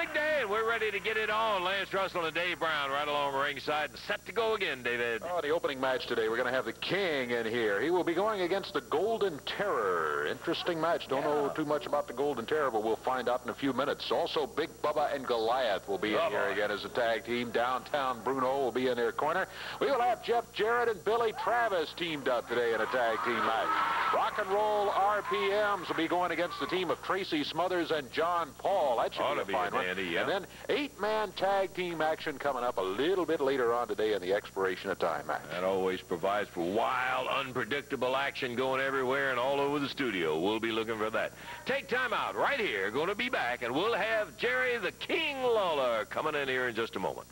big day, and we're ready to get it on. Lance Russell and Dave Brown right along ringside and set to go again, David. Oh, the opening match today, we're going to have the King in here. He will be going against the Golden Terror. Interesting match. Don't know too much about the Golden Terror, but we'll find out in a few minutes. Also, Big Bubba and Goliath will be in here again as a tag team. Downtown Bruno will be in their corner. We will have Jeff Jarrett and Billy Travis teamed up today in a tag team match. Rock and Roll RPMs will be going against the team of Tracy Smothers and John Paul. That should be a fine one. And then 8-man tag team action coming up a little bit later on today in the expiration of time match. That always provides for wild, unpredictable action going everywhere and all over the studio. We'll be looking for that. Take time out right here. Going to be back, and we'll have Jerry the King Lawler coming in here in just a moment.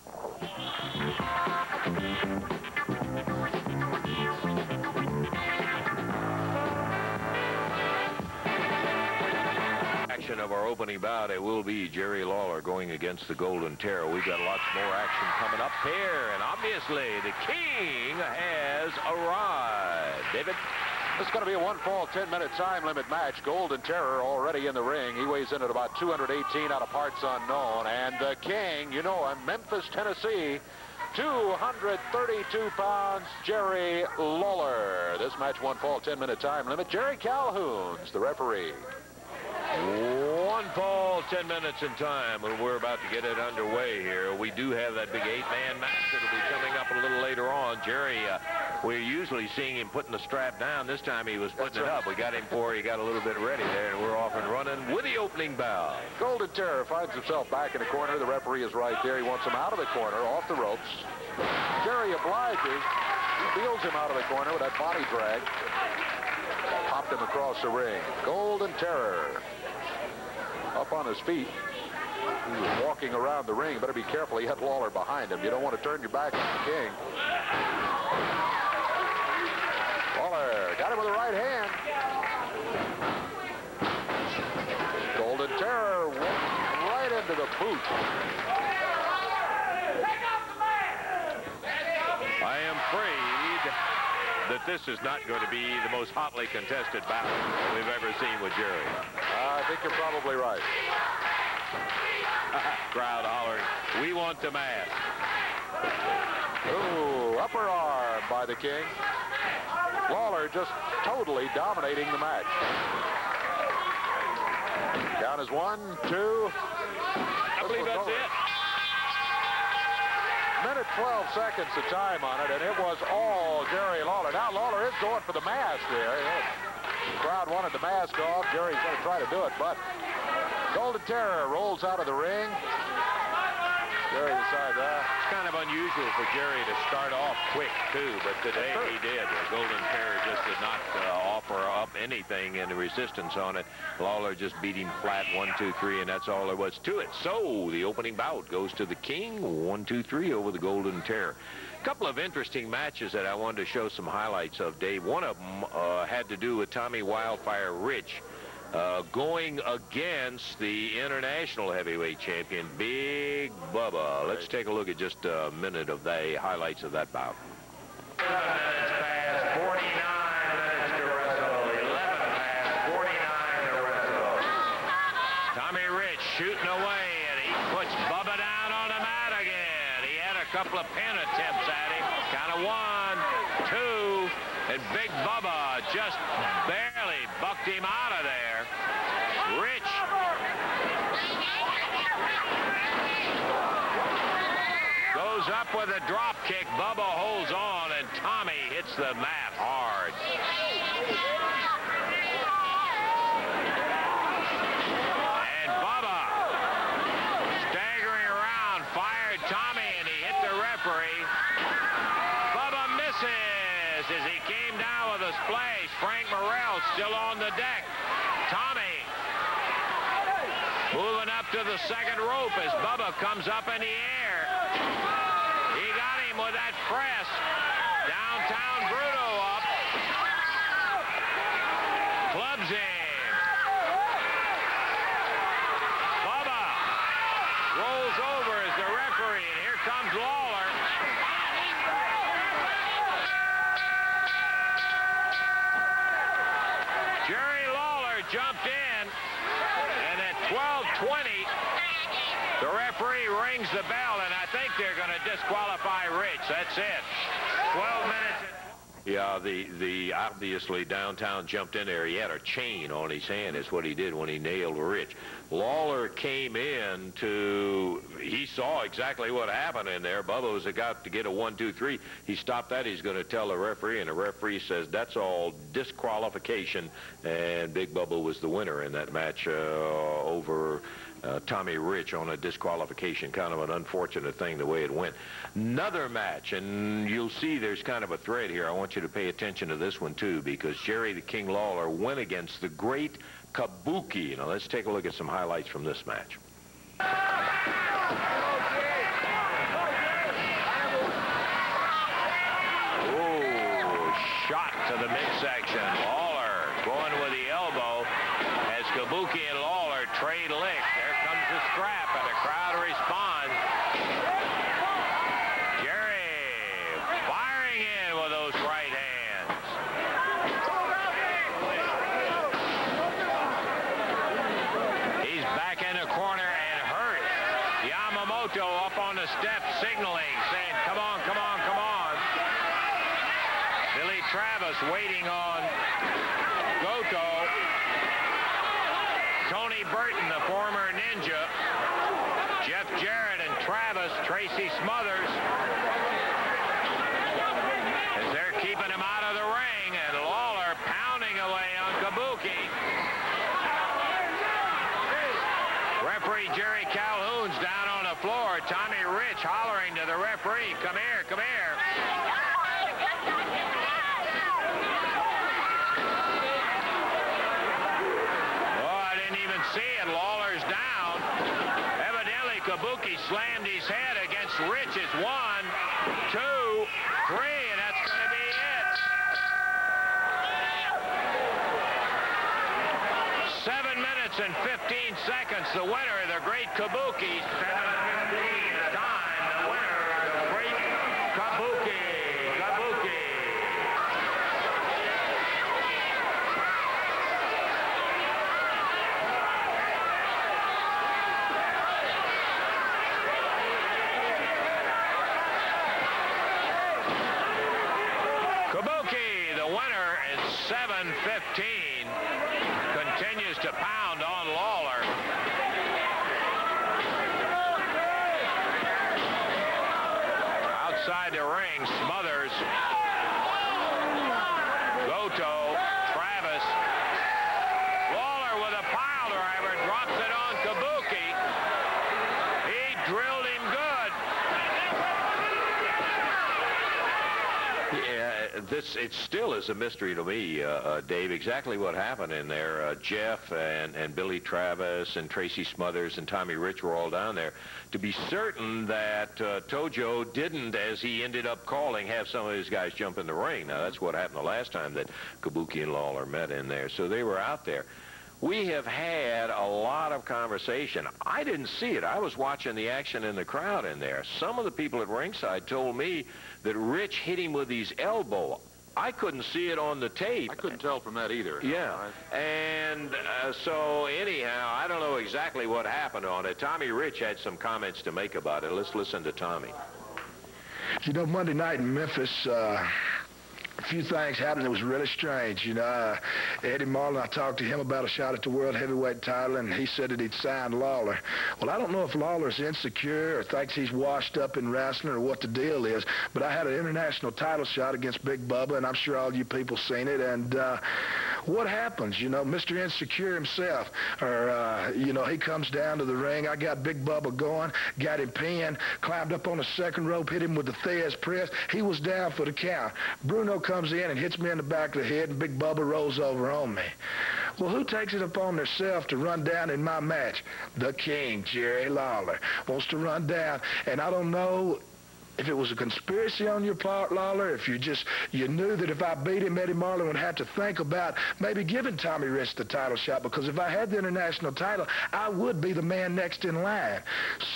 Of our opening bout, it will be Jerry Lawler going against the Golden Terror. We've got lots more action coming up here, and obviously the King has arrived. David? This is going to be a one-fall, 10-minute time limit match. Golden Terror already in the ring. He weighs in at about 218 out of parts unknown. And the King, you know him, Memphis, Tennessee, 232 pounds, Jerry Lawler. This match, one-fall, 10-minute time limit. Jerry Calhoun's the referee. One fall, 10 minutes in time, and we're about to get it underway here. We do have that big 8-man match that'll be coming up a little later on. Jerry, we're usually seeing him putting the strap down. This time he was putting it up. We got him before he got a little bit ready there, and we're off and running with the opening bout. Golden Terror finds himself back in the corner. The referee is right there. He wants him out of the corner, off the ropes. Jerry obliges. He feels him out of the corner with that body drag. Popped him across the ring. Golden Terror up on his feet. He was walking around the ring. Better be careful. He had Lawler behind him. You don't want to turn your back on the King. Lawler got him with the right hand. Golden Terror went right into the boot. I am afraid that this is not going to be the most hotly contested bout we've ever seen with Jerry. I think you're probably right. Crowd hollering, we want the mask. Ooh, upper arm by the King. Lawler just totally dominating the match. Count is 1, 2. I believe that's it. Minute 12 seconds of time on it, and it was all Jerry Lawler. Now Lawler is going for the mask there. The crowd wanted the mask off. Jerry's going to try to do it, but Golden Terror rolls out of the ring. Jerry decides that. It's kind of unusual for Jerry to start off quick, too, but today he did. The Golden Terror just did not offer up anything in the resistance on it. Lawler just beat him flat, 1, 2, 3, and that's all there was to it. So the opening bout goes to the King, 1, 2, 3 over the Golden Terror. A couple of interesting matches that I wanted to show some highlights of, Dave. One of them had to do with Tommy Wildfire Rich going against the international heavyweight champion, Big Bubba. Let's take a look at just a minute of the highlights of that bout. 11 minutes past 49 minutes to wrestle. 11 past 49 to wrestle. Tommy Rich shooting away, and he puts Bubba down on the mat again. He had a couple of pin attempts at him. Kind of 1, 2, and Big Bubba just barely bucked him out of there. Rich goes up with a drop kick. Bubba holds on, and Tommy hits the mat hard. And Bubba, staggering around, fired Tommy, and he hit the referee. Bubba misses as he came down with a splash. Frank Morrell still on the deck. Tommy moving up to the second rope as Bubba comes up in the air. He got him with that press. Downtown Bruno up. Clubs him. Bubba rolls over as the referee, and here comes Lawler. Jerry Lawler jumped in, and at 12:20, the referee rings the bell, and I think they're going to disqualify Rich. That's it. 12 minutes. Yeah, the obviously downtown jumped in there. He had a chain on his hand is what he did when he nailed Rich. Lawler came in he saw exactly what happened in there. Bubba was about to get a 1, 2, 3. He stopped that. He's going to tell the referee, and the referee says that's all disqualification, and Big Bubba was the winner in that match over Tommy Rich on a disqualification. Kind of an unfortunate thing the way it went. Another match, and you'll see there's kind of a thread here. I want you to pay attention to this one too, because Jerry the King Lawler went against the Great Kabuki. Now let's take a look at some highlights from this match. Oh, shot to the midsection. Lawler going with the elbow as Kabuki and Lawler trade licks. There comes the scrap, and the crowd responds. Jerry firing in with those right hands. He's back in the corner and hurt. Yamamoto up on the steps signaling, saying, come on, come on, come on. Billy Travis waiting on Goto. Tony Burton, the former Ninja. Jeff Jarrett and Travis, Tracy Smothers. As they're keeping him out of the ring, and Lawler pounding away on Kabuki. Referee Jerry Calhoun's down on the floor. Tommy Rich hollering to the referee, come here, come here. See it, Lawler's down. Evidently, Kabuki slammed his head against Rich's 1, 2, 3, and that's going to be it. 7 minutes and 15 seconds. The winner, the Great Kabuki. 7:15 time. The winner, the Great Kabuki. Kabuki, the winner, is 7:15. Continues to pound on Lawler. Outside the ring, Smothers, Goto, Travis. Lawler with a pile driver, drops it on Kabuki. He drilled him good. Yeah, it still is a mystery to me, Dave, exactly what happened in there. Jeff and Billy Travis and Tracy Smothers and Tommy Rich were all down there. To be certain that Tojo didn't, as he ended up calling, have some of his guys jump in the ring. Now, that's what happened the last time that Kabuki and Lawler met in there. So they were out there. We have had a lot of conversation. I didn't see it. I was watching the action in the crowd in there. Some of the people at ringside told me that Rich hit him with his elbow. I couldn't see it on the tape. I couldn't tell from that either. Yeah. And so anyhow, I don't know exactly what happened on it. Tommy Rich had some comments to make about it. Let's listen to Tommy. You know, Monday night in Memphis, a few things happened that was really strange. You know, Eddie Marlin, I talked to him about a shot at the World Heavyweight title, and he said that he'd signed Lawler. Well, I don't know if Lawler's insecure or thinks he's washed up in wrestling or what the deal is, but I had an international title shot against Big Bubba, and I'm sure all you people seen it. And what happens? You know, Mr. Insecure himself, or, you know, he comes down to the ring. I got Big Bubba going, got him pinned, climbed up on the second rope, hit him with the Thez press. He was down for the count. Bruno comes in and hits me in the back of the head, and Big Bubba rolls over on me. Well, who takes it upon themselves to run down in my match? The King, Jerry Lawler, wants to run down, and I don't know if it was a conspiracy on your part, Lawler, if you knew that if I beat him, Eddie Marlin would have to think about maybe giving Tommy Rich the title shot, because if I had the international title, I would be the man next in line.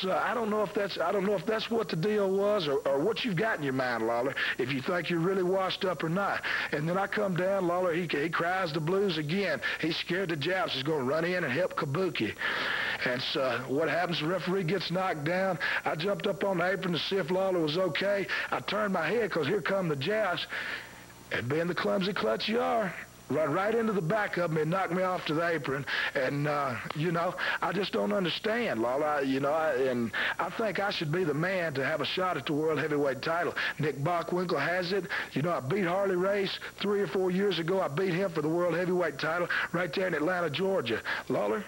So I don't know if that's what the deal was, or what you've got in your mind, Lawler, if you think you're really washed up or not. And then I come down, Lawler, he cries the blues again. He's scared to Japs. He's going to run in and help Kabuki. And so what happens, the referee gets knocked down. I jumped up on the apron to see if Lawler was okay. I turned my head because here come the jabs. And being the clumsy clutch you are, run right into the back of me and knocked me off to the apron. And, you know, I just don't understand, Lawler. And I think I should be the man to have a shot at the World Heavyweight title. Nick Bockwinkel has it. You know, I beat Harley Race 3 or 4 years ago. I beat him for the World Heavyweight title right there in Atlanta, Georgia. Lawler,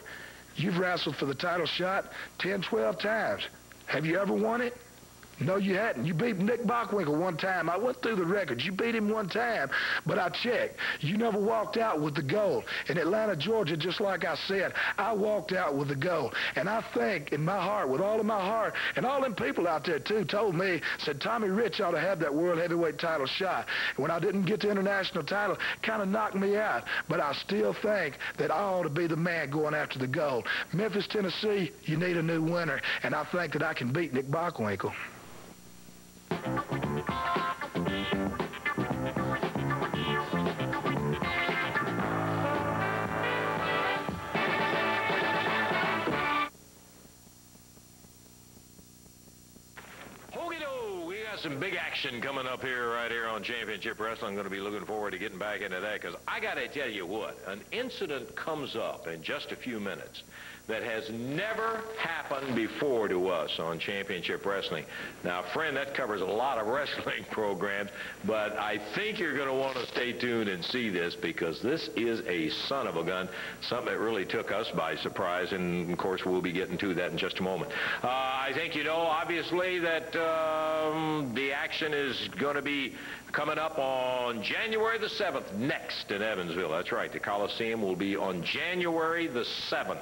you've wrestled for the title shot 10, 12 times. Have you ever won it? No, you hadn't. You beat Nick Bockwinkel one time. I went through the records. You beat him one time, but I checked. You never walked out with the gold. In Atlanta, Georgia, just like I said, I walked out with the gold. And I think in my heart, with all of my heart, and all them people out there, too, told me, said Tommy Rich ought to have that World Heavyweight title shot. And when I didn't get the international title, kind of knocked me out. But I still think that I ought to be the man going after the gold. Memphis, Tennessee, you need a new winner. And I think that I can beat Nick Bockwinkel. Some big action coming up here right here on Championship Wrestling. I'm going to be looking forward to getting back into that because I got to tell you what, an incident comes up in just a few minutes that has never happened before to us on Championship Wrestling. Now, friend, that covers a lot of wrestling programs, but I think you're going to want to stay tuned and see this because this is a son of a gun, something that really took us by surprise, and, of course, we'll be getting to that in just a moment. I think you know, obviously, that the action is going to be coming up on January the 7th next in Evansville. That's right. The Coliseum will be on January the 7th.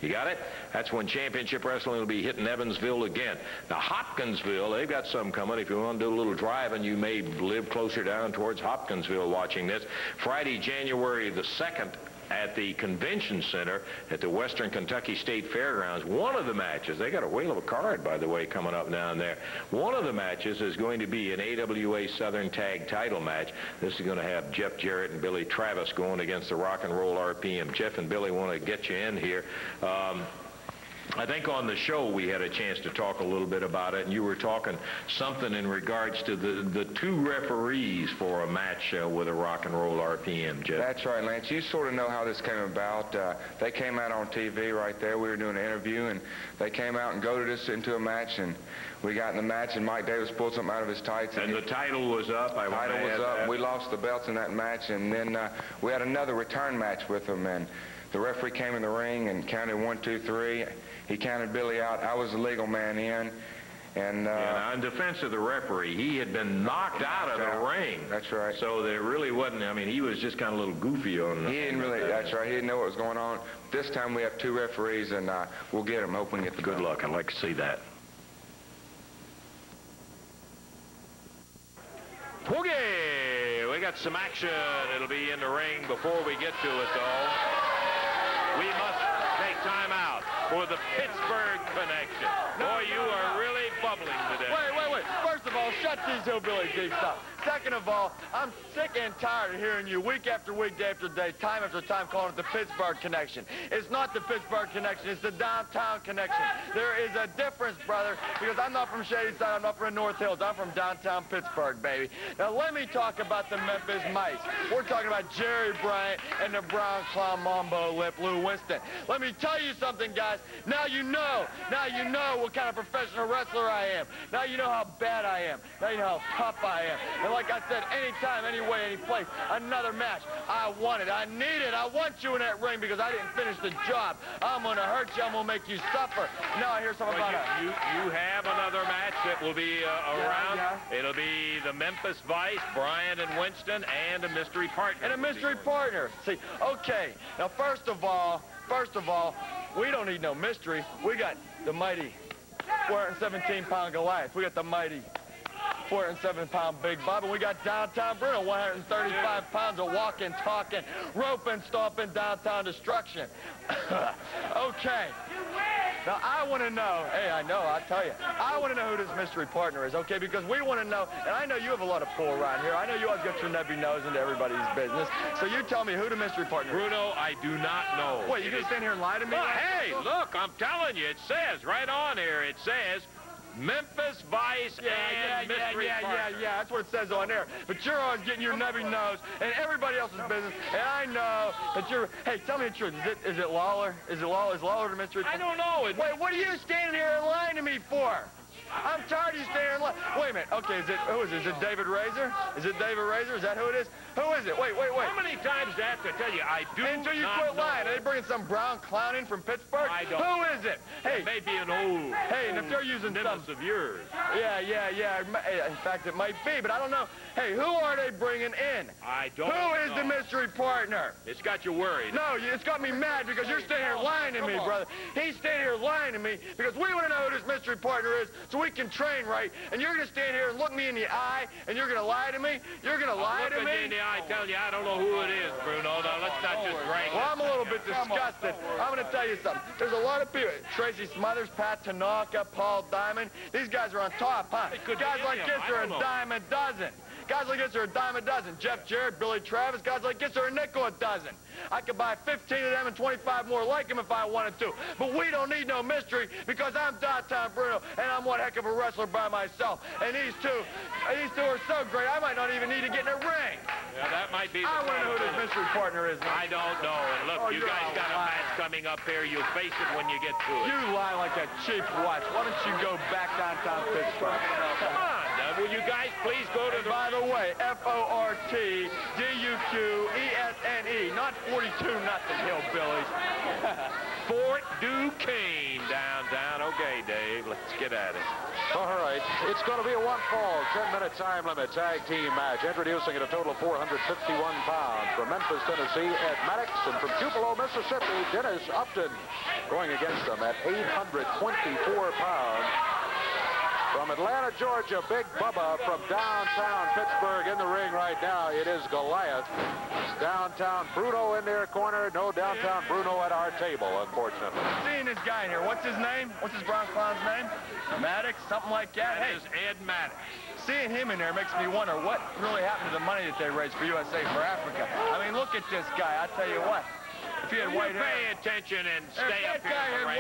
You got it? That's when Championship Wrestling will be hitting Evansville again. Now, Hopkinsville, they've got some coming. If you want to do a little driving, you may live closer down towards Hopkinsville watching this. Friday, January the 2nd, at the Convention Center at the Western Kentucky State Fairgrounds. One of the matches, they got a whale of a card, by the way, coming up down there. One of the matches is going to be an AWA Southern Tag title match. This is going to have Jeff Jarrett and Billy Travis going against the Rock and Roll RPM. Jeff and Billy want to get you in here. I think on the show we had a chance to talk a little bit about it, and you were talking something in regards to the two referees for a match with a Rock and Roll RPM, Jeff. That's right, Lance. You sort of know how this came about. They came out on TV right there. We were doing an interview, and they came out and goaded us into a match, and we got in the match, and Mike Davis pulled something out of his tights. And the title was up. The title was up. We lost the belts in that match, and then we had another return match with them, and the referee came in the ring and counted 1, 2, 3. He counted Billy out. I was the legal man in. And yeah, in defense of the referee, he had been knocked out of the ring. That's right. So there really wasn't, I mean, he was just kind of a little goofy on the... He didn't really, that's right. He didn't know what was going on. This time we have two referees, and we'll get them. Hope we can get the Good luck. I'd like to see that. Boogie! We got some action. It'll be in the ring. Before we get to it, though, we must take time out for the Pittsburgh connection. Boy, you are really bubbling today. Wait. First of all, shut these hillbilly geeks up. Second of all, I'm sick and tired of hearing you week after week, day after day, time after time calling it the Pittsburgh connection. It's not the Pittsburgh connection. It's the downtown connection. There is a difference, brother, because I'm not from Shadyside. I'm not from North Hills. I'm from downtown Pittsburgh, baby. Now, let me talk about the Memphis Mice. We're talking about Jerry Bryant and the Brown Clown Mambo Lip Lou Winston. Let me tell you something, guys. Now you know. Now you know what kind of professional wrestler I am. Now you know how bad I am. Now you know how tough I am. And like I said, anytime, any way, any place, another match, I want it. I need it. I want you in that ring because I didn't finish the job. I'm going to hurt you. I'm going to make you suffer. Now I hear something about it. You have another match that will be around. Yeah. It'll be the Memphis Vice, Bryant and Winston, and a mystery partner. And a mystery partner. See, okay. Now, first of all, we don't need no mystery. We got the mighty 417-pound Goliath. We got the mighty 407-pound Big Bubba. We got downtown Bruno, 135 pounds of walking, talking, roping, stomping, downtown destruction. Okay. Now, I want to know, hey, I know, I'll tell you. I want to know who this mystery partner is, okay? Because we want to know, and I know you have a lot of pull around here. I know you always get your nebby nose into everybody's business. So you tell me who the mystery partner is. Bruno, I do not know. What, you going to stand here and lie to me? Well, hey, look, I'm telling you, it says right on here, it says Memphis Vice and mystery partner. Yeah, that's what it says on there. But you're always getting your nebby nose in everybody else's business, and I know that you're... Hey, tell me the truth. Is it Lawler? Is Lawler the mystery partner? I don't know. Wait, what are you standing here and lying to me for? I'm tired of you standing there. Wait a minute. Okay, who is it? Is it David Razor? Is it David Razor? Is that who it is? Who is it? Wait. How many times do I have to tell you? I do Until you not quit know. lying. Are they bringing some brown clown in from Pittsburgh? I don't. Who is it? Hey. It may be an old. Hey, and if they're using some of yours. Yeah. In fact, it might be, but I don't know. Hey, who are they bringing in? I don't know. Who is the mystery partner? It's got you worried. No, it's got me mad because you're standing here lying to me, brother. He's standing here lying to me because we want to know who this mystery partner is so we can train right. And you're going to stand here and look me in the eye and you're going to lie to me? You're going to lie to me? Look you in the eye, tell you I don't know who it is, Bruno. Now, let's not just drag Well, I'm a little bit disgusted. I'm going to tell you something. There's a lot of people. Tracy Smothers, Pat Tanaka, Paul Diamond. These guys are on top, huh? Guys like this are a dime a dozen. Guys like this are a dime a dozen. Jeff Jarrett, Billy Travis, guys like this are a nickel a dozen. I could buy 15 of them and 25 more like them if I wanted to. But we don't need no mystery because I'm downtown Bruno, and I'm one heck of a wrestler by myself. And these two are so great, I might not even need to get in a ring. Yeah, that might be. I want to know who this mystery partner is, man. I don't know. And look, you guys got a match coming up here. You'll face it when you get to it. You lie like a cheap watch. Why don't you go back downtown Pittsburgh? Come on. Will you guys please go to the... By the way, F-O-R-T-D-U-Q-E-S-N-E, not 42-0 hillbillies. Fort Duquesne downtown. Okay, Dave, let's get at it. All right, it's going to be a one-fall, 10-minute time limit tag team match. Introducing at a total of 451 pounds from Memphis, Tennessee, Ed Maddox, and from Tupelo, Mississippi, Dennis Upton. Going against them at 824 pounds. From Atlanta, Georgia, Big Bubba. From downtown Pittsburgh in the ring right now, it is Goliath. Downtown Bruno in their corner. No downtown Bruno at our table, unfortunately. Seeing this guy in here, what's his name? What's his brown clown's name? Maddox, something like that? That is Ed Maddox. Seeing him in there makes me wonder what really happened to the money that they raised for USA for Africa. I mean, look at this guy. I tell you what. If he had white hair, pay attention and stay up here. If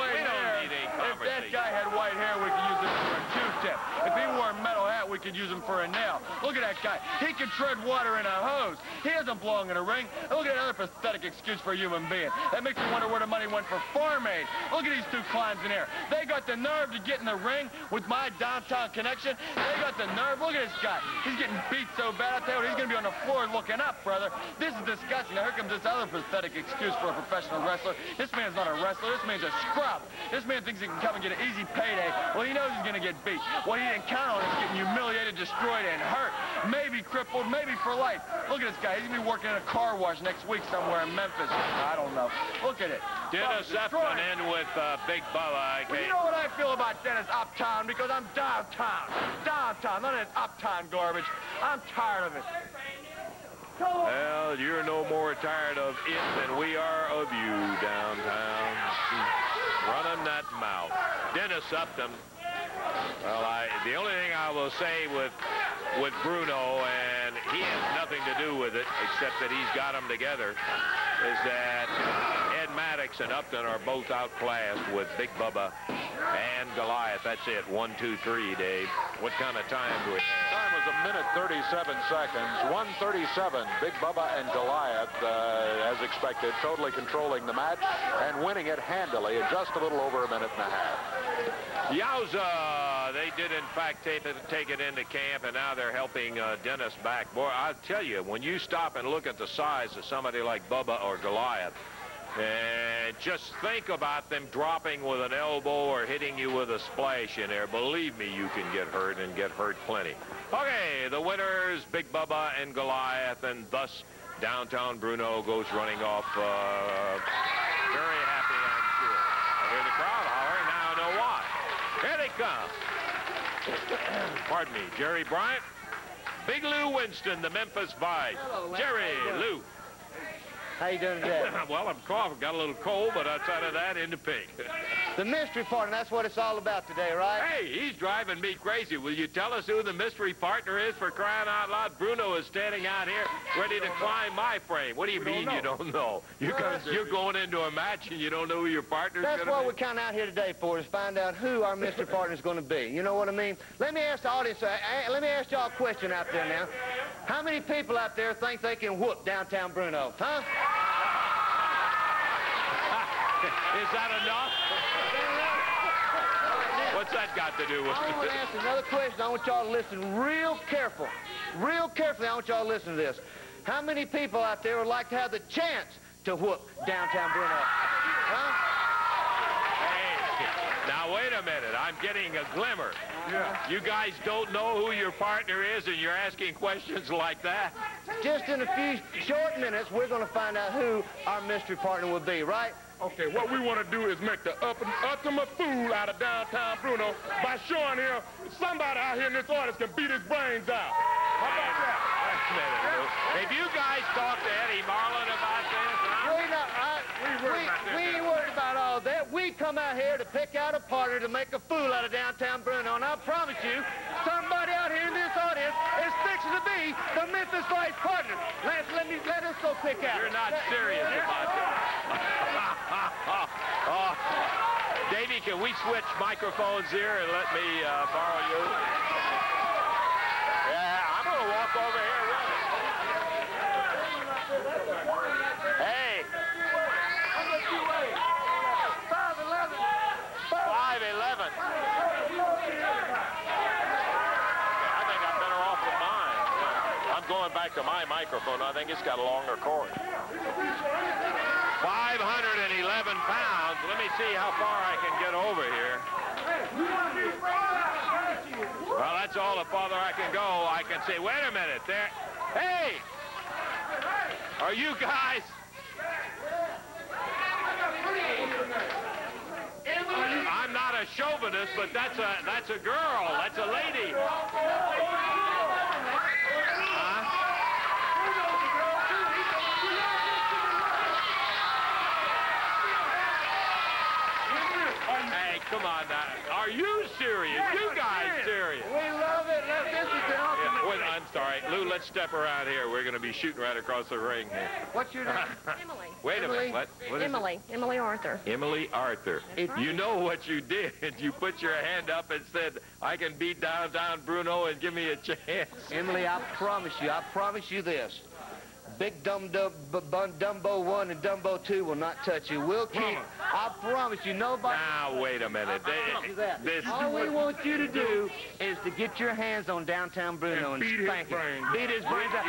that guy had white hair, we could use him for a Q-tip. If he wore a metal hat, we could use him for a nail. Look at that guy. He could tread water in a hose. He doesn't belong in a ring. And look at another pathetic excuse for a human being. That makes me wonder where the money went for Farm Aid. Look at these two clowns in here. They got the nerve to get in the ring with my downtown connection. They got the nerve. Look at this guy. He's getting beat so bad. I tell you what, he's going to be on the floor looking up, brother. This is disgusting. Now, here comes this other pathetic excuse for a professional wrestler. This man's not a wrestler. This man's a scrub. This man thinks he can come and get an easy payday. Well, he knows he's going to get beat. What he didn't count on is getting humiliated, destroyed, and hurt. Maybe crippled, maybe for life. Look at this guy. He's going to be working in a car wash next week somewhere in Memphis. I don't know. Look at it. Dennis Upton in with Big Bubba. Well, you know what I feel about Dennis Uptown? Because I'm downtown. Downtown. None of this uptown garbage. I'm tired of it. Well, you're no more tired of it than we are of you downtown. Running that mouth. Dennis Upton. Well, the only thing I will say with Bruno, and he has nothing to do with it except that he's got them together, is that Ed Maddox and Upton are both outclassed with Big Bubba and Goliath. That's it. 1, 2, 3, Dave. What kind of time do we have? Time was 1 minute 37 seconds. 1:37. Big Bubba and Goliath, as expected, totally controlling the match and winning it handily in just a little over 1.5 minutes. Yowza! They did, in fact, take it into camp, and now they're helping Dennis back. Boy, I'll tell you, when you stop and look at the size of somebody like Bubba or Goliath, and just think about them dropping with an elbow or hitting you with a splash in there. Believe me, you can get hurt and get hurt plenty. Okay, the winners, Big Bubba and Goliath, and thus downtown Bruno goes running off very happy, I'm sure. I hear the crowd hollering. Now I know why. Here they come. Pardon me, Jerry Bryant, Big Lou Winston, the Memphis Vice. Hello, Jerry, Lou. How you doing today? Well, I'm coughing. Got a little cold, but outside of that, in the pink. The mystery partner, that's what it's all about today, right? Hey, he's driving me crazy. Will you tell us who the mystery partner is, for crying out loud? Bruno is standing out here ready to climb my frame. What do you mean you don't know? You're going into a match and you don't know who your partner's going to be? That's what we're kind of out here today for, is find out who our mystery partner is going to be. You know what I mean? Let me ask the audience, let me ask y'all a question out there now. How many people out there think they can whoop downtown Bruno? Huh? Is that enough? What's that got to do with it? I want to ask another question. I want y'all to listen real careful. Real carefully, I want y'all to listen to this. How many people out there would like to have the chance to whoop downtown Bruno? Huh? Hey, now wait a minute. I'm getting a glimmer. Yeah. You guys don't know who your partner is and you're asking questions like that? Just in a few short minutes, we're going to find out who our mystery partner will be, right? Okay, what we want to do is make the ultimate fool out of downtown Bruno by showing him somebody out here in this audience can beat his brains out. How about that? Wait a minute, Lou. Have you guys talked to Eddie Marlin about this? We ain't worried about all that. We come out here to pick out a partner to make a fool out of downtown Bruno, and I promise you, somebody out here in this audience is fixing to be the Memphis Vice partner. Let us go pick out. You're not serious about that. Oh. Davey, can we switch microphones here and let me borrow you? Yeah, I'm going to walk over here with it. Hey. How much you weigh? 5'11". 5'11". I think I'm better off with mine. I'm going back to my microphone. I think it's got a longer cord. 511 pounds. Let me see how far I can get over here. Well, that's all the farther I can go. I can say, wait a minute, there. Hey! Are you guys? I'm not a chauvinist, but that's a girl. That's a lady. Hey, come on now. Are you serious? You guys serious? We love it. This is the ultimate. Wait, I'm sorry. Lou, let's step around here. We're going to be shooting right across the ring here. What's your name? Emily. Wait a minute. What is Emily. it? Emily Arthur. Emily Arthur. Right. You know what you did. You put your hand up and said, I can beat downtown Bruno and give me a chance. Emily, I promise you this. Big Dumbo 1 and Dumbo 2 will not touch you. We'll keep. I promise you, nobody. Now, wait a minute. All we want you to do is to get your hands on downtown Bruno and spank him. Beat his brains out.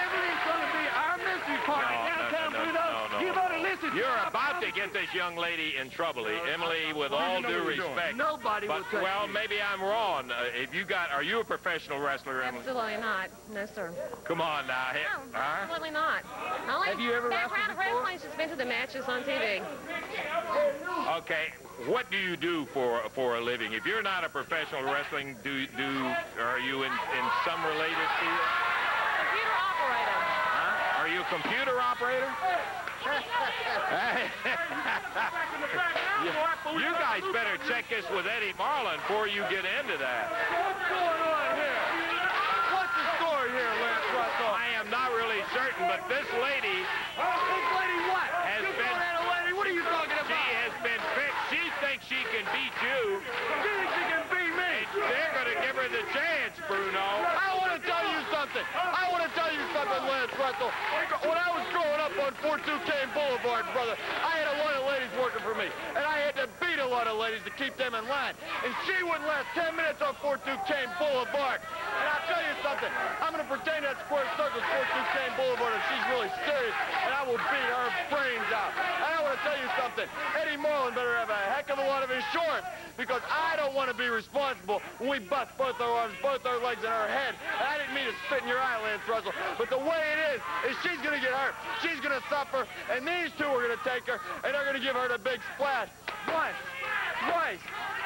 Emily's going to be our mystery partner downtown Bruno. You better listen. You're about to get this young lady in trouble, Emily, with all due respect. Nobody will touch you. Well, maybe I'm wrong. Are you a professional wrestler, Emily? Absolutely not. No, sir. Come on now. No, absolutely not. Have you ever background of wrestled before? wrestling has been to the matches on TV. Okay. What do you do for a living? If you're not a professional wrestling, are you in some related field? Computer operator. Huh? Are you a computer operator? You guys better check this with Eddie Marlin before you get into that. What's going on here? What's the story here, Lance Russell? I am not really certain, but this lady This lady what? has been... lady? What are you talking about? She has been fixed. She thinks she can beat you. She thinks she can beat me. They're going to give her the chance, Bruno. I want to tell you something. Lance Russell. When I was growing up on 42 Kane Boulevard, brother, I had a lot of ladies working for me, and I had to beat a lot of ladies to keep them in line. And she wouldn't last 10 minutes on 42 Kane Boulevard. And I'll tell you something. I'm going to pretend that square circle is 42 Kane Boulevard if she's really serious, and I will beat her brains out. And I want to tell you something. Eddie Marlin better have a heck of a lot of insurance, because I don't want to be responsible when we bust both our arms, both our legs, and our head. And I didn't mean to spit in your eye, Lance Russell, but the way it is she's going to get hurt. She's going to suffer, and these two are going to take her, and they're going to give her the big splash. Once, twice,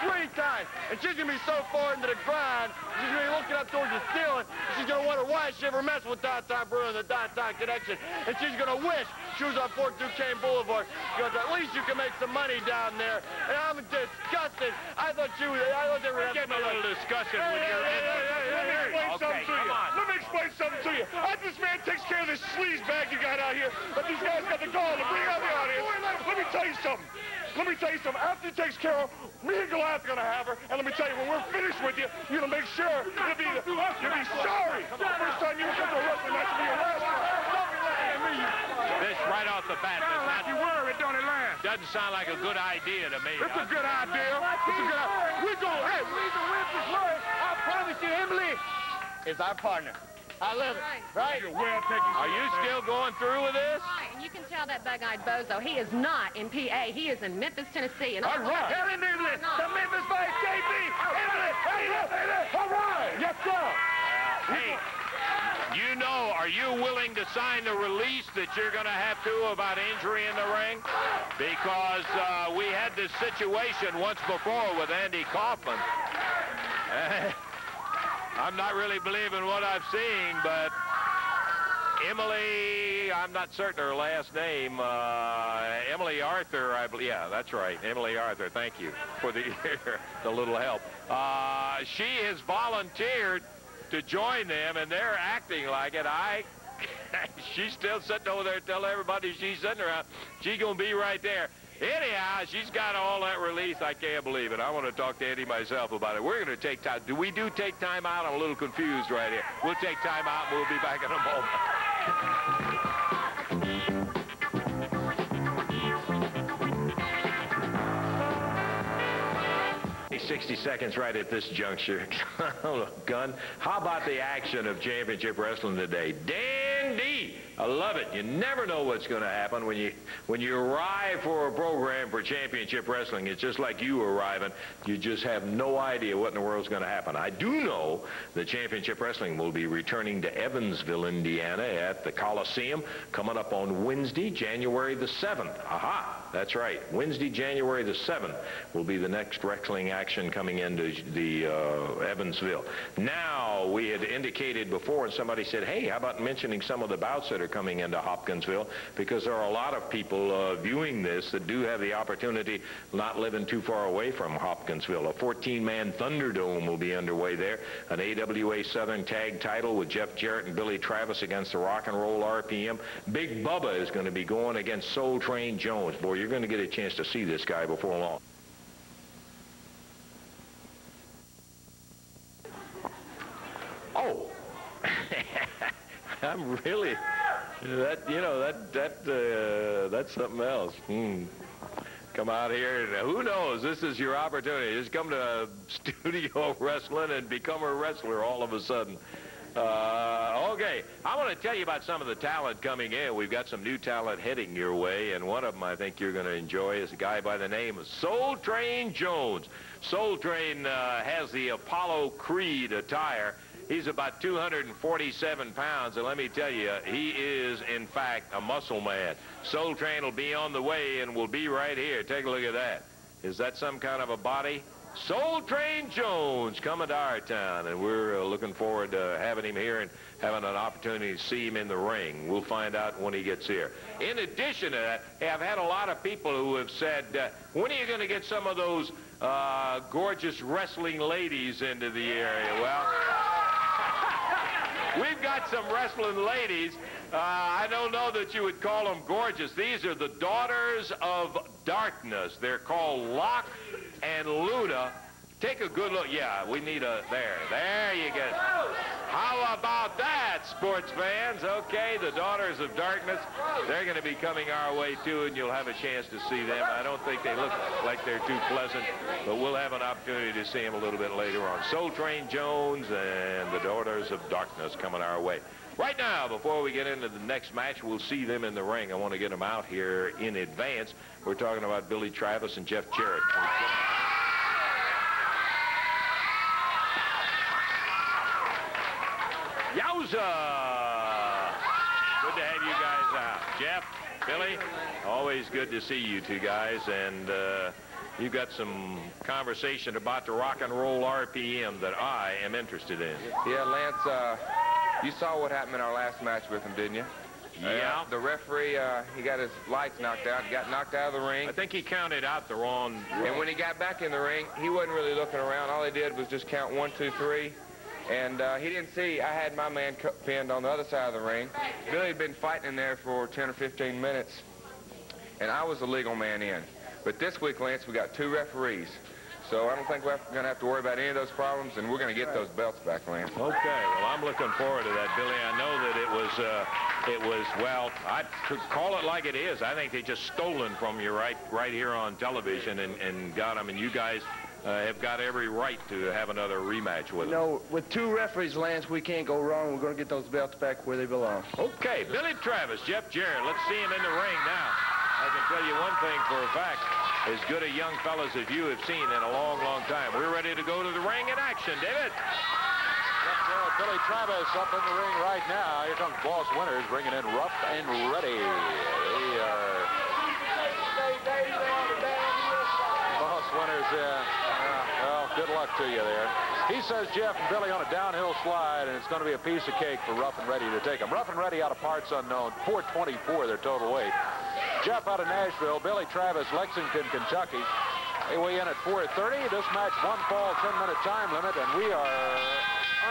3 times. And she's going to be so far into the grind, she's going to be looking up towards the ceiling, and she's going to wonder why she ever messed with Downtown Bruno and the Downtown Connection. And she's going to wish She was on 4 Duquesne Boulevard. He goes, at least you can make some money down there. And I'm disgusted. I thought they were getting a little discussion with your Let me explain something to you. This man takes care of this sleaze bag you got out here, but these guys got the gall to bring out the audience. Let me tell you something. After he takes care of, me and Goliath are going to have her. And let me tell you, when we're finished with you, you're going to make sure you'll be sorry. The first time you come to a wrestling match, will be your last one. This right off the bat doesn't sound like a good idea to me. It's a good idea. We're going, hey, I promise you, Emily is our partner. I love it. Right? You're well taken care of. Are you still going through with this? Right, and you can tell that bug-eyed bozo, he is not in PA. He is in Memphis, Tennessee. And All right. Hell in Emily, the Memphis Vice, JB. Emily, All right. Yes, sir. Hey, you know, are you willing to sign the release that you're going to have to about injury in the ring? Because we had this situation once before with Andy Kaufman. I'm not really believing what I've seen, but Emily, I'm not certain her last name, Emily Arthur, I believe. Yeah, that's right, Emily Arthur. Thank you for the little help. She has volunteered to join them, and they're acting like it. She's still sitting over there telling everybody she's sitting around. She's going to be right there. Anyhow, she's got all that release. I can't believe it. I want to talk to Eddie myself about it. We're going to take time. We do take time out? I'm a little confused right here. We'll take time out, and we'll be back in a moment. 60 seconds right at this juncture. Gun. How about the action of championship wrestling today? Dandy! I love it. You never know what's going to happen when you arrive for a program for championship wrestling. It's just like you arriving. You just have no idea what in the world's going to happen. I do know that championship wrestling will be returning to Evansville, Indiana at the Coliseum coming up on Wednesday, January the 7th. Aha! That's right. Wednesday, January the 7th will be the next wrestling action coming into the Evansville. Now, we had indicated before, and somebody said, hey, how about mentioning some of the bouts that are coming into Hopkinsville, because there are a lot of people viewing this that do have the opportunity not living too far away from Hopkinsville. A 14-man Thunderdome will be underway there. An AWA Southern Tag title with Jeff Jarrett and Billy Travis against the Rock and Roll RPM. Big Bubba is going to be going against Soul Train Jones. Boy, you're going to get a chance to see this guy before long. Oh, I'm really, that's something else. Come out here, and who knows, this is your opportunity. Just come to studio wrestling and become a wrestler all of a sudden. Okay, I want to tell you about some of the talent coming in. We've got some new talent heading your way, and one of them I think you're going to enjoy is a guy by the name of Soul Train Jones. Soul Train has the Apollo Creed attire. He's about 247 pounds, and let me tell you, he is, in fact, a muscle man. Soul Train will be on the way and will be right here. Take a look at that. Is that some kind of a body? Soul Train Jones coming to our town, and we're looking forward to having him here and having an opportunity to see him in the ring. We'll find out when he gets here. In addition to that, I've had a lot of people who have said, when are you going to get some of those gorgeous wrestling ladies into the area? Well, we've got some wrestling ladies. I don't know that you would call them gorgeous. These are the Daughters of Darkness. They're called Locke and Luna. Take a good look. Yeah, we need a, there you go. How about that, sports fans? Okay, the Daughters of Darkness, they're going to be coming our way, too, and you'll have a chance to see them. I don't think they look like they're too pleasant, but we'll have an opportunity to see them a little bit later on. Soul Train Jones and the Daughters of Darkness coming our way. Right now, before we get into the next match, we'll see them in the ring. I want to get them out here in advance. We're talking about Billy Travis and Jeff Jarrett. Yowza! Good to have you guys out. Jeff, Billy, always good to see you two guys. And you've got some conversation about the Rock and Roll RPM that I am interested in. Yeah, Lance, you saw what happened in our last match with him, didn't you? Yeah. The referee, he got his lights knocked out. He got knocked out of the ring. I think he counted out the wrong. And when he got back in the ring, he wasn't really looking around. All he did was just count 1, 2, 3. And he didn't see I had my man pinned on the other side of the ring. Billy had been fighting in there for 10 or 15 minutes, and I was the legal man in. But this week, Lance, we got 2 referees. So I don't think we're going to have to worry about any of those problems, and we're going to get those belts back, Lance. Okay, well, I'm looking forward to that, Billy. I know that it was, well, I could call it like it is. I think they just stolen from you right here on television and got them, and you guys have got every right to have another rematch with them. No, with 2 referees, Lance, we can't go wrong. We're going to get those belts back where they belong. Okay, Billy Travis, Jeff Jarrett. Let's see him in the ring now. I can tell you one thing for a fact. As good a young fellas as you have seen in a long, long time. We're ready to go to the ring in action, David. Jeff Jarrett, Billy Travis up in the ring right now. Here comes Boss Winters bringing in Rough and Ready. They are... Boss Winters, well, good luck to you there. He says Jeff and Billy on a downhill slide, and it's going to be a piece of cake for Rough and Ready to take them. Rough and Ready out of parts unknown, 424 their total weight. Jeff out of Nashville, Billy Travis, Lexington, Kentucky. They weigh in at 430. This match, 1 fall, 10-minute time limit, and we are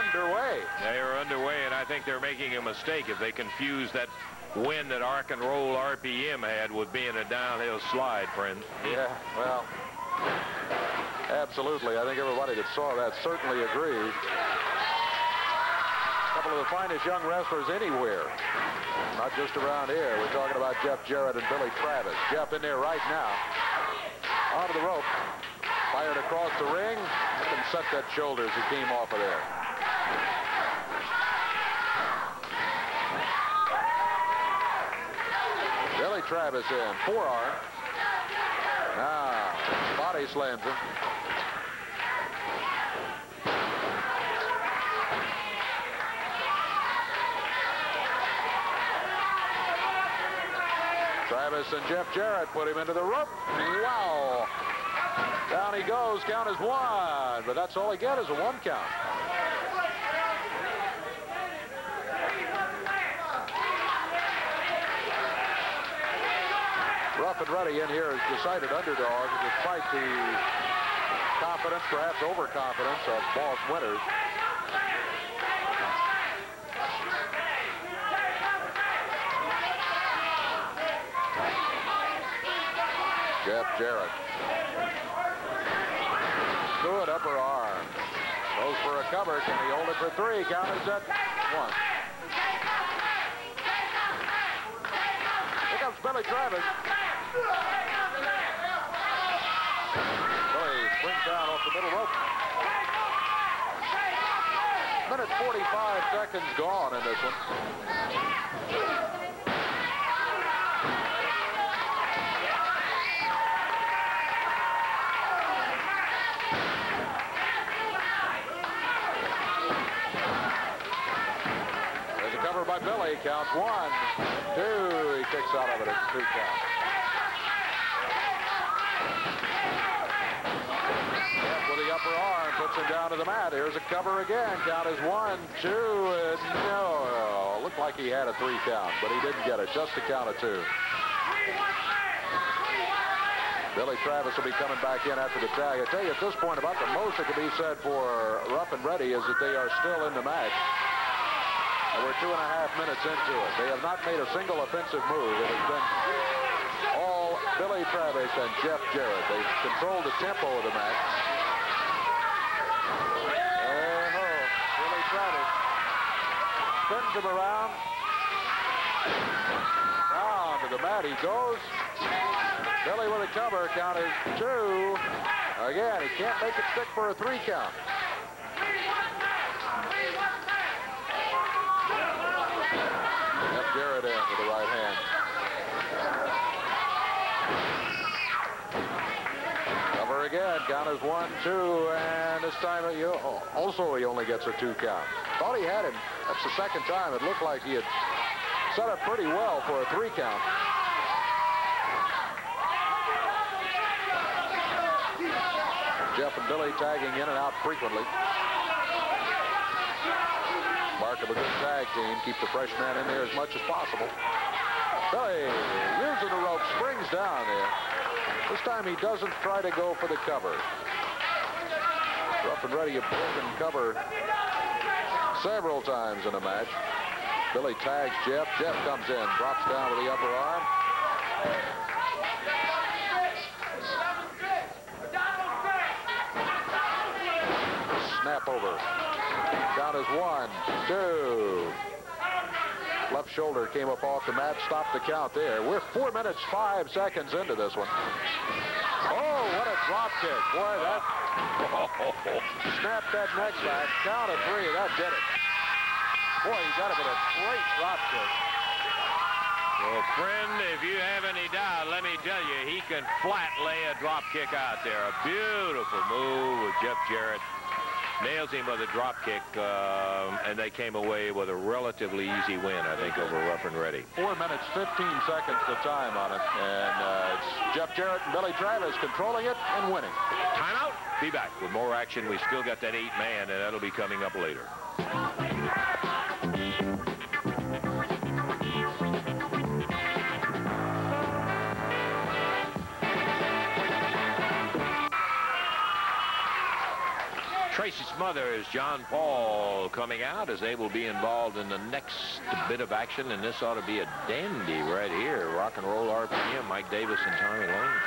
underway. They are underway, and I think they're making a mistake if they confuse that win that Rock and Roll RPM had with being a downhill slide, friend. Yeah, well, absolutely. I think everybody that saw that certainly agrees. A couple of the finest young wrestlers anywhere, not just around here. We're talking about Jeff Jarrett and Billy Travis. Jeff in there right now, onto the rope, fired across the ring, and set that shoulder as he came off of there. Billy Travis in, forearm. Now, body slams him. Travis and Jeff Jarrett put him into the rope. Wow. Down he goes. Count is 1. But that's all he gets is a 1 count. Rough and Ready in here is decided underdog despite the confidence, perhaps overconfidence of Boss Winters. Jeff Jarrett. Good upper arm. Goes for a cover. Can he hold it for 3? Count is at 1. Here comes Billy Travis. Billy springs down off the middle rope. Minute 45 seconds gone in this one. By Billy, counts 1, 2, he kicks out of it at 2 count. Jeff with the upper arm puts him down to the mat. Here's a cover again. Count is 1, 2, and no. Looked like he had a 3 count, but he didn't get it. Just a count of 2. Billy Travis will be coming back in after the tag. I tell you at this point about the most that can be said for Rough and Ready is that they are still in the match. We're 2.5 minutes into it. They have not made a single offensive move. It has been all Billy Travis and Jeff Jarrett. They've controlled the tempo of the match. Billy Travis spins him around. Down to the mat he goes. Billy with a cover. Count is 2. Again, he can't make it stick for a 3 count. Jarrett in with the right hand. Cover again. Count is 1, 2, and this time also he only gets a 2 count. Thought he had him. That's the second time. It looked like he had set up pretty well for a 3 count. Jeff and Billy tagging in and out frequently. Mark of a good tag team. Keep the fresh man in there as much as possible. Billy using the rope, springs down there. This time he doesn't try to go for the cover. Rough and Ready have broken cover several times in the match. Billy tags Jeff. Jeff comes in, drops down to the upper arm. Snap over. Count is 1, 2. Left shoulder came up off the mat, stopped the count there. We're 4 minutes, 5 seconds into this one. Oh, what a drop kick. Boy, that snapped that neck back. Count of 3, that did it. Boy, he got it with a great drop kick. Well, friend, if you have any doubt, let me tell you, he can flat lay a drop kick out there. A beautiful move with Jeff Jarrett. Nails him with a drop kick, and they came away with a relatively easy win, I think, over Rough and Ready. 4 minutes, 15 seconds the time on it. And it's Jeff Jarrett and Billy Travis controlling it and winning. Timeout. Be back with more action. We still got that 8-man, and that'll be coming up later. Tracy Smothers, John Paul coming out as they will be involved in the next bit of action, and this ought to be a dandy right here. Rock and Roll RPM, Mike Davis and Tommy Lane.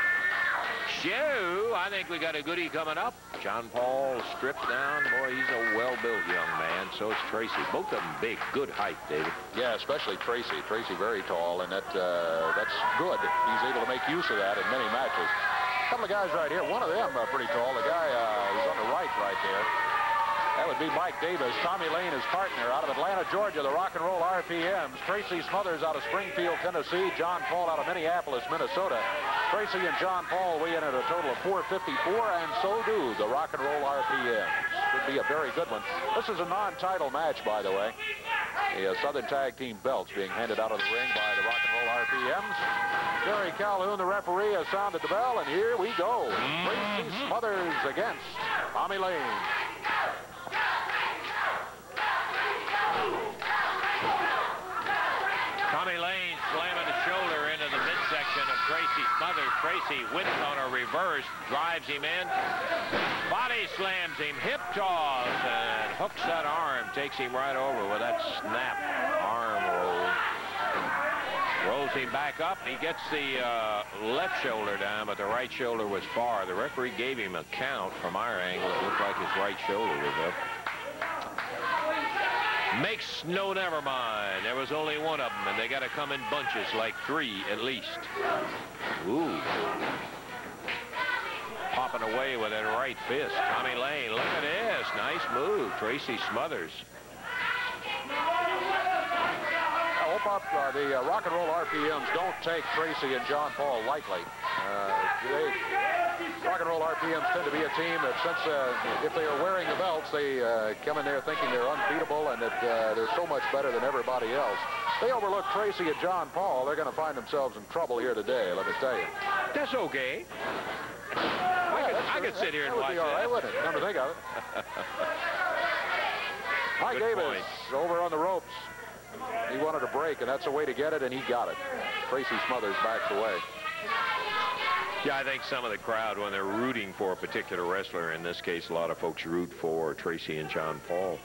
Show, I think we got a goodie coming up. John Paul stripped down. Boy, he's a well-built young man. So is Tracy. Both of them big, good height, David. Yeah, especially Tracy. Tracy very tall, and that's good. He's able to make use of that in many matches. A couple of guys right here. One of them pretty tall. The guy who's on the right there. That would be Mike Davis. Tommy Lane, his partner, out of Atlanta, Georgia, the Rock and Roll RPMs. Tracy Smothers out of Springfield, Tennessee. John Paul out of Minneapolis, Minnesota. Tracy and John Paul weigh in at a total of 454, and so do the Rock and Roll RPMs. Should be a very good one. This is a non-title match, by the way. The Southern Tag Team belts being handed out of the ring by the Rock and Roll RPMs. Jerry Calhoun, the referee, has sounded the bell, and here we go. Tracy Smothers against Tommy Lane. Tommy Lane slamming the shoulder into the midsection of Tracy Smothers. Tracy whips on a reverse, drives him in, body slams him, hip toss, and hooks that arm, takes him right over with that snap arm roll. Rolls him back up. He gets the left shoulder down, but the right shoulder was far. The referee gave him a count from our angle. It looked like his right shoulder was up. Makes no never mind. There was only one of them, and they got to come in bunches, like 3 at least. Ooh. Popping away with that right fist. Tommy Lane, look at this. Nice move. Tracy Smothers. The Rock and Roll RPMs don't take Tracy and John Paul lightly. Rock and Roll RPMs tend to be a team that, since if they are wearing the belts, they come in there thinking they're unbeatable and that they're so much better than everybody else. They overlook Tracy and John Paul. They're going to find themselves in trouble here today, let me tell you. That's okay. I could sit here and watch that. All right, wouldn't it? Come to think of it. Mike Davis over on the ropes. He wanted a break, and that's the way to get it, and he got it. Tracy Smothers backs away. Yeah, I think some of the crowd, when they're rooting for a particular wrestler, in this case, a lot of folks root for Tracy and John Paul.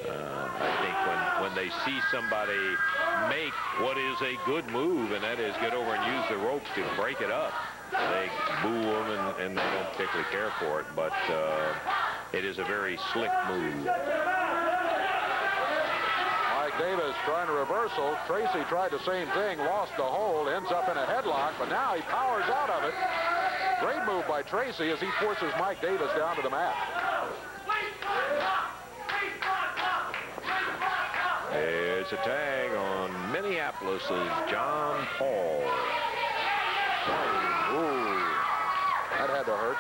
I think when they see somebody make what is a good move, and that is get over and use the ropes to break it up, they boo them, and they don't particularly care for it. But it is a very slick move. Davis trying a reversal. Tracy tried the same thing, lost the hold, ends up in a headlock, but now he powers out of it. Great move by Tracy as he forces Mike Davis down to the mat. There's a tag on Minneapolis' John Paul. Ooh, that had to hurt.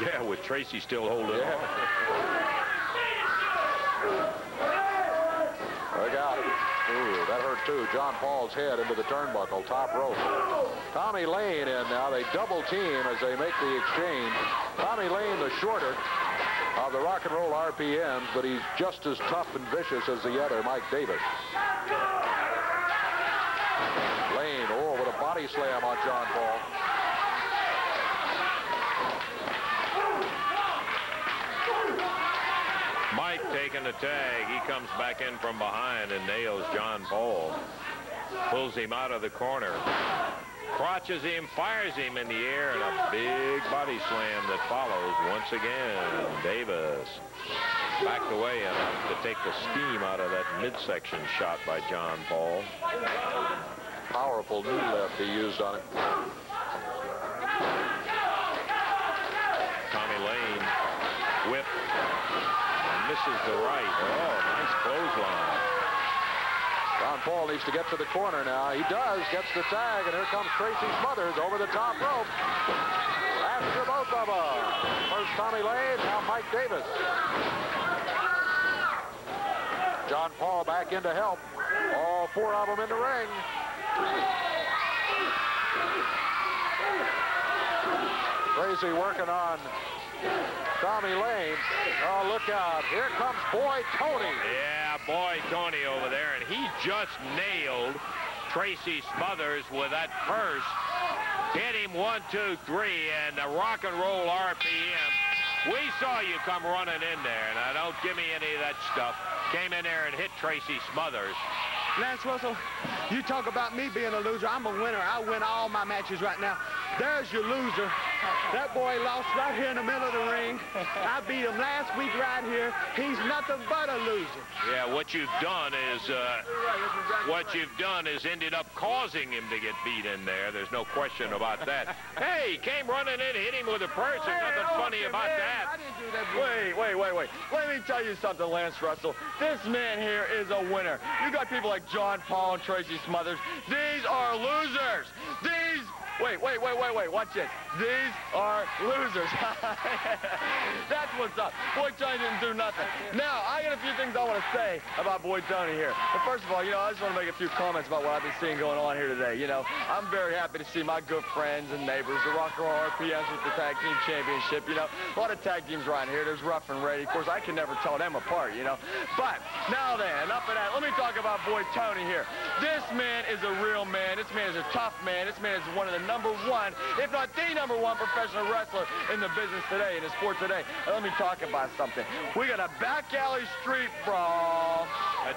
Yeah, with Tracy still holding on. Look out. Ooh, that hurt too. John Paul's head into the turnbuckle, top rope. Tommy Lane in now. They double team as they make the exchange. Tommy Lane, the shorter of the Rock and Roll RPMs, but he's just as tough and vicious as the other, Mike Davis. body slam on John Paul. Mike taking the tag. He comes back in from behind and nails John Paul. Pulls him out of the corner. Crotches him, fires him in the air, and a big body slam that follows once again. Davis backed away enough to take the steam out of that midsection shot by John Paul. Powerful knee lift he used on it. Tommy Lane whip. Misses the right. Oh, nice clothesline. John Paul needs to get to the corner now. He does. Gets the tag, and here comes Tracy Smothers over the top rope. After both of them. First Tommy Lane, now Mike Davis. John Paul back in to help. All four of them in the ring. Tracy working on Tommy Lane. Oh, look out. Here comes Boy Tony. Yeah, Boy Tony over there, and he just nailed Tracy Smothers with that purse. Hit him 1, 2, 3, and the rock and roll RPM. We saw you come running in there. Now, don't give me any of that stuff. Came in there and hit Tracy Smothers. Lance Russell, you talk about me being a loser. I'm a winner. I win all my matches right now. There's your loser. That boy lost right here in the middle of the ring. I beat him last week right here. He's nothing but a loser. Yeah, what you've done is ended up causing him to get beat in there. There's no question about that. Hey, he came running in, hit him with a purse. There's nothing funny about that. I didn't do that. Wait. Let me tell you something, Lance Russell. This man here is a winner. You got people like John Paul and Tracy Smothers. These are losers. These... Wait. Watch this. These are losers. That's what's up. Boy Tony didn't do nothing. Now, I got a few things I want to say about Boy Tony here. But first of all, I just want to make a few comments about what I've been seeing going on here today. I'm very happy to see my good friends and neighbors, the Rock and Roll RPMs with the Tag Team Championship. A lot of tag teams around here. There's Rough and Ready. Of course, I can never tell them apart, But now then, enough of that. Let me talk about Boy Tony here. This man is a real man. This man is a tough man. This man is one of the #1, if not the #1 professional wrestler in the business today, in the sport today. And let me talk about something. We got a back alley street brawl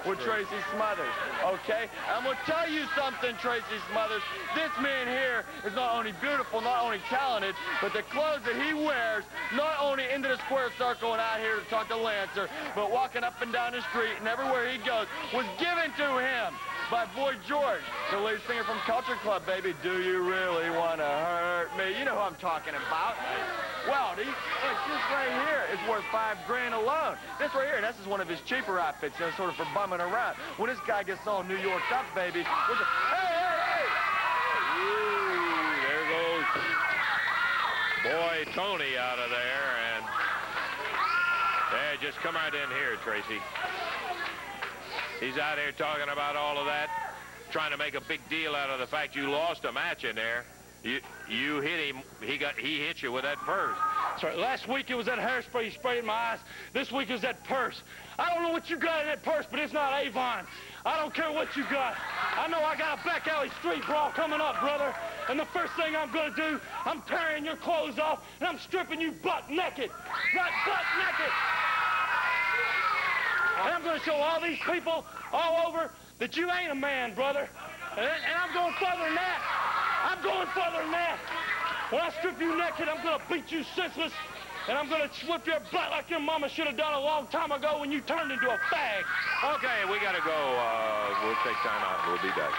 with Tracy Smothers, okay? I'm going to tell you something, Tracy Smothers. This man here is not only beautiful, not only talented, but the clothes that he wears, not only into the square circle and out here to talk to Lancer, but walking up and down the street and everywhere he goes, was given to him by Boy George, the lead singer from Culture Club, baby. Do you really want to hurt me? You know who I'm talking about. Well, this right here is worth $5 grand alone. This right here, this is one of his cheaper outfits, sort of for bumming around. When this guy gets all New Yorked up, baby, hey! Ooh, there goes Boy Tony out of there, and just come right in here, Tracy. He's out here talking about all of that, trying to make a big deal out of the fact you lost a match in there. You hit him. He hit you with that purse. That's right. Last week it was that hairspray you sprayed in my eyes. This week it was that purse. I don't know what you got in that purse, but it's not Avon. I don't care what you got. I know I got a back alley street brawl coming up, brother. And the first thing I'm going to do, I'm tearing your clothes off, and I'm stripping you butt naked. Right, butt naked. And I'm going to show all these people all over that you ain't a man, brother. And I'm going further than that. I'm going further than that. When I strip you naked, I'm going to beat you senseless. And I'm going to whip your butt like your mama should have done a long time ago when you turned into a fag. Okay, we got to go. We'll take time out. We'll be back.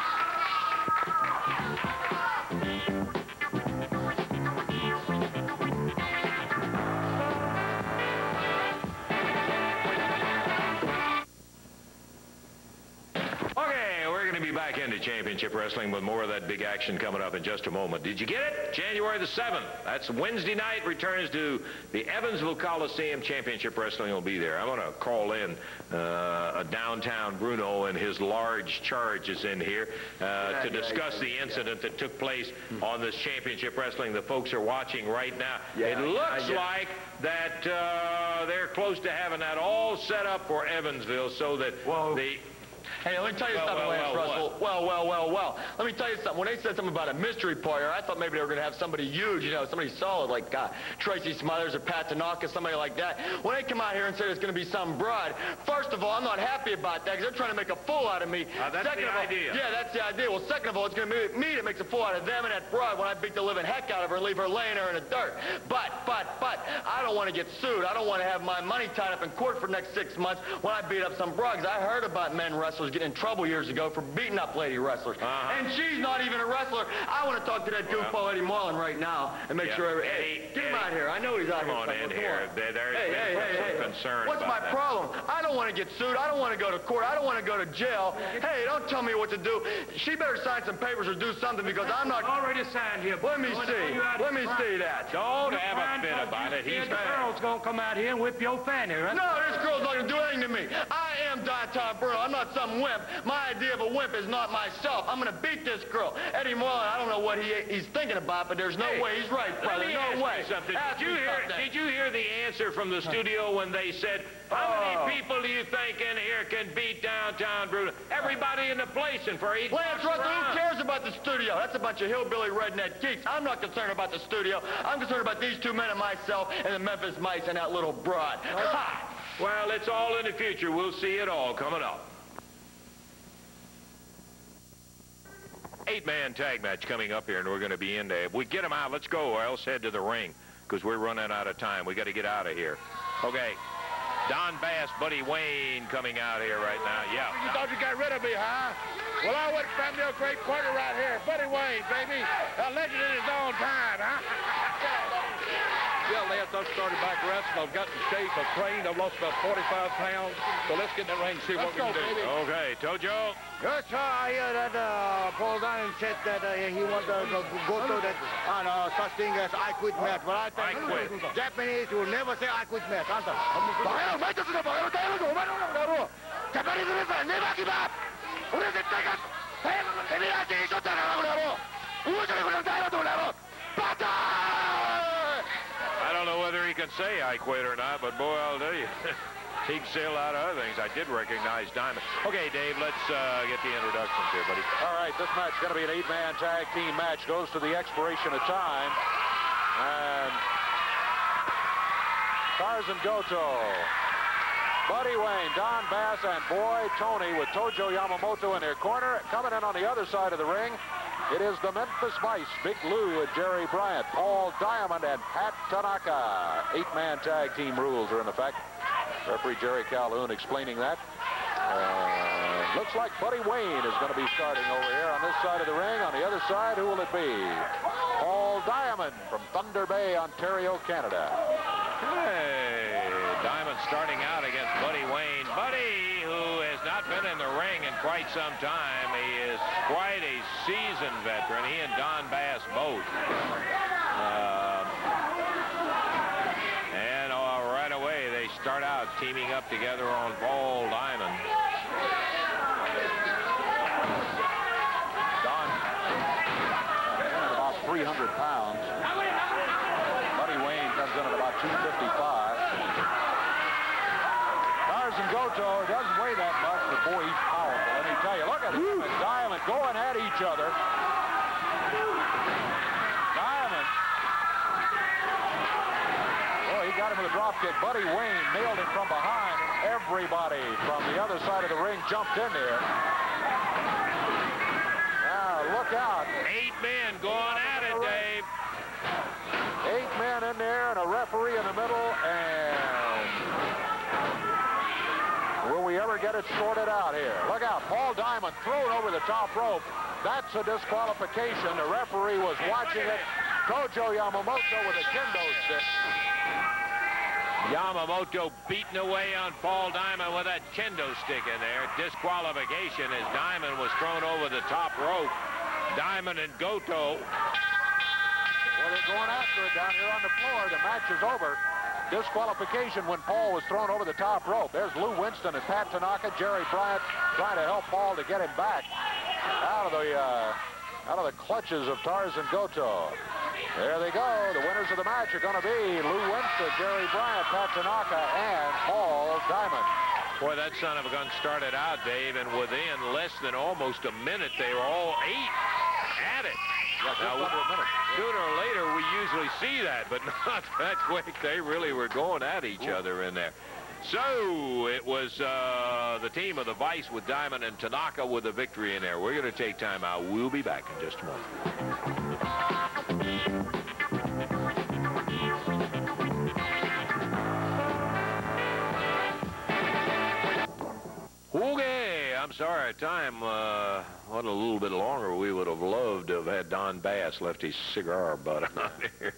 Back into championship wrestling with more of that big action coming up in just a moment. Did you get it? January the 7th. That's Wednesday night. Returns to the Evansville Coliseum. Championship wrestling will be there. I'm going to call in a downtown Bruno, and his large charge is in here to discuss the incident that took place on this championship wrestling. The folks are watching right now. It looks like that they're close to having that all set up for Evansville so that Hey, let me tell you something, Lance Russell. Well. Let me tell you something. When they said something about a mystery partner, I thought maybe they were going to have somebody huge, you know, somebody solid like Tracy Smothers or Pat Tanaka, somebody like that. When they come out here and say it's going to be some broad, first of all, I'm not happy about that because they're trying to make a fool out of me. That's the idea. Yeah, that's the idea. Well, second of all, it's going to be me that makes a fool out of them and that broad when I beat the living heck out of her and leave her laying there in the dirt. But, I don't want to get sued. I don't want to have my money tied up in court for the next 6 months when I beat up some broads. I heard about men wrestlers getting in trouble years ago for beating up lady wrestlers. And she's not even a wrestler. I want to talk to that goofball Eddie Marlin right now and make sure... Hey, get him out here. I know he's out here. Come on in here. There's some concern What's my problem? I don't want to get sued. I don't want to go to court. I don't want to go to jail. Hey, don't tell me what to do. She better sign some papers or do something because I'm not... Already signed here. Let me see. Let me see that. Don't have a fit about it. He's the girl's going to come out here and whip your fanny, right? No, this girl's not going to do anything to me. I am Downtown Bruno. I'm not some wimp. My idea of a wimp is not myself. I'm going to beat this girl. Eddie Marlin, I don't know what he's thinking about, but there's no way. He's right, brother. No way. Did you hear the answer from the studio when they said, how many people do you think in here can beat Downtown Bruno? Everybody in the place, and for 8 Lance Russell, who cares about the studio? That's a bunch of hillbilly redneck geeks. I'm not concerned about the studio. I'm concerned about these two men and myself and the Memphis Vice and that little broad. Ha! Well, it's all in the future. We'll see it all coming up. 8-man tag match coming up here, and we're going to be in there. If we get them out, let's go, or else head to the ring, because we're running out of time. We got to get out of here. Okay. Don Bass, Buddy Wayne coming out here right now. Yeah. You thought you got rid of me, huh? Well, I went from your great partner right here, Buddy Wayne, baby. A legend in his own time, huh? Yeah, Lance, I've started back wrestling. I've got in shape. I've trained. I've lost about 45 pounds. So let's get in the ring and see what we can do. Baby. Okay, Tojo. Yes, sir. I hear that Paul Diamond said that he wants to go to that such thing as I quit match. But I think Japanese will never say I quit match. Japanese never give up. I don't know whether he can say I quit or not, but boy, I'll tell you, he can say a lot of other things. I did recognize Diamond. Okay, Dave, let's get the introductions here, buddy. All right, this match is going to be an 8-man tag team match. Goes to the expiration of time. And Tarzan Goto, Buddy Wayne, Don Bass, and Boy Tony with Tojo Yamamoto in their corner. Coming in on the other side of the ring, it is the Memphis Vice, Big Lou and Jerry Bryant, Paul Diamond, and Pat Tanaka. 8-man tag team rules are in effect. Referee Jerry Calhoun explaining that. Looks like Buddy Wayne is going to be starting over here on this side of the ring. On the other side, who will it be? Paul Diamond from Thunder Bay, Ontario, Canada. Hey, Diamond starting out against Buddy Wayne. Buddy, who has not been in the ring in quite some time. He is quite a seasoned veteran. He and Don Bass both. And right away, they start out teaming up together on Paul Diamond. Don, about 300 pounds. Buddy Wayne comes in at about 255. Tarzan Goto doesn't weigh that much, but boy, he's powerful. Let me tell you, look at him and Diamond going at each other. Diamond. Boy, he got him with a drop kick. Buddy Wayne nailed him from behind. Everybody from the other side of the ring jumped in there. Now, look out. 8 men going at it, Dave. 8 men in there and a referee in the middle, and will we ever get it sorted out here? Look out, Paul Diamond thrown over the top rope. That's a disqualification. The referee was watching it. Tojo Yamamoto with a kendo stick. Yamamoto beating away on Paul Diamond with that kendo stick in there. Disqualification as Diamond was thrown over the top rope. Diamond and Goto. Well, they're going after it down here on the floor. The match is over. Disqualification when Paul was thrown over the top rope. There's Lou Winston and Pat Tanaka, Jerry Bryant trying to help Paul to get him back out of the clutches of Tarzan Goto. There they go. The winners of the match are going to be Lou Winston, Jerry Bryant, Pat Tanaka, and Paul Diamond. Boy, that son of a gun started out, Dave, and within less than almost a minute, they were all 8 at it. Yeah, now, under a minute. Sooner or later, we usually see that, but not that quick. They really were going at each other in there. So it was the team of the Vice with Diamond and Tanaka with a victory in there. We're going to take time out. We'll be back in just a moment. Okay, I'm sorry, time went a little bit longer. We would have loved to have had Don Bass left his cigar butt on here.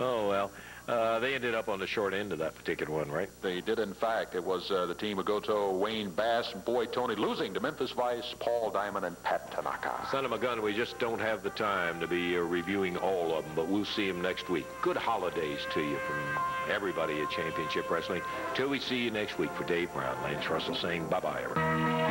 Oh, well. They ended up on the short end of that particular one, right? They did, in fact. It was the team of Goto, Wayne Bass, and Boy Tony losing to Memphis Vice, Paul Diamond, and Pat Tanaka. Son of a gun, we just don't have the time to be reviewing all of them, but we'll see them next week. Good holidays to you from everybody at Championship Wrestling. Till we see you next week, for Dave Brown, Lance Russell saying bye-bye, everyone.